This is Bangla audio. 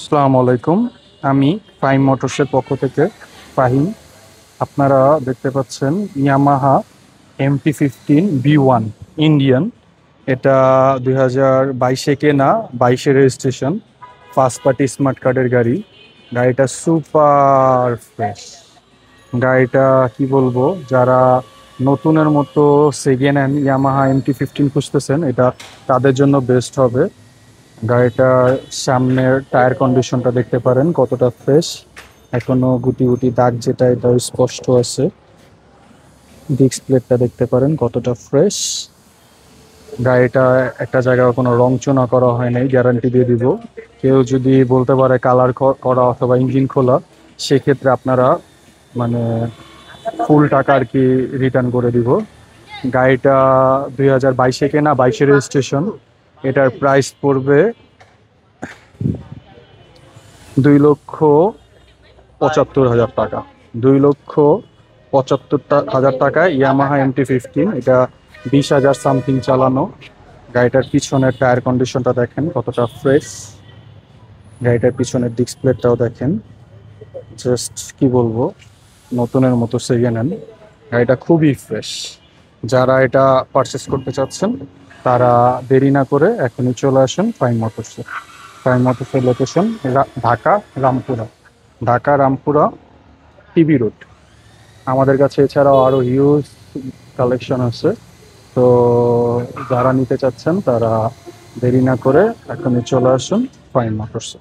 আসসালামু আলাইকুম। আমি ফাহিম মোটরসের পক্ষ থেকে ফাহিম। আপনারা দেখতে পাচ্ছেন ইয়ামাহা MT-15 V1 ইন্ডিয়ান। এটা 2022-এ কেনা, 22-এ রেজিস্ট্রেশন, ফার্স্ট পার্টি স্মার্ট কার্ডের গাড়ি। গাড়িটা সুপার ফ্রেশ। গাড়িটা কি বলবো, যারা নতুনের মতো সেকেন্ড হ্যান্ড ইয়ামাহা MT-15 খুঁজতেছেন, এটা তাদের জন্য বেস্ট হবে। গাড়িটার সামনের টায়ার কন্ডিশনটা দেখতে পারেন কতটা ফ্রেশ, এখনো গুটি গুটি দাগ যেটা এটা স্পষ্ট আছে। ডিস্ক প্লেটটা দেখতে পারেন কতটা ফ্রেশ। গাড়িটা একটা জায়গায় কোনো রংচনা করা হয় নাই, গ্যারান্টি দিয়ে দিব। কেউ যদি বলতে পারে কালার করা অথবা ইঞ্জিন খোলা, সেক্ষেত্রে আপনারা মানে ফুল টাকা আর কি রিটার্ন করে দিব। গাড়িটা 2022-এ কেনা, 22-এ রেজিস্ট্রেশন। এটার প্রাইস পড়বে 2,75,000 টাকা। 2,75,000 টাকায় ইয়ামাহা MT-15। এটা 20,000 সামথিং চালানো। গাড়িটার পিছনের টায়ার কন্ডিশনটা দেখেন কতটা ফ্রেশ। গাড়িটার পিছনের ডিস্ক প্লেটটাও দেখেন, জাস্ট কি বলবো, নতুনের মতো সেকেন্ড হ্যান্ড। গাড়িটা খুবই ফ্রেশ। যারা এটা পারচেস করতে চাচ্ছেন তারা দেরি না করে এখনই চলে আসেন ফাইন মোটরসে। ফাইন মোটরসের location Dhaka Rampura. Dhaka Rampura TB road. আমাদের কাছে এছাড়াও আরো হিউজ কালেকশন আছে। তো যারা নিতে চাচ্ছেন তারা দেরি না করে এখনই চলে আসুন ফাইন মোটরসে।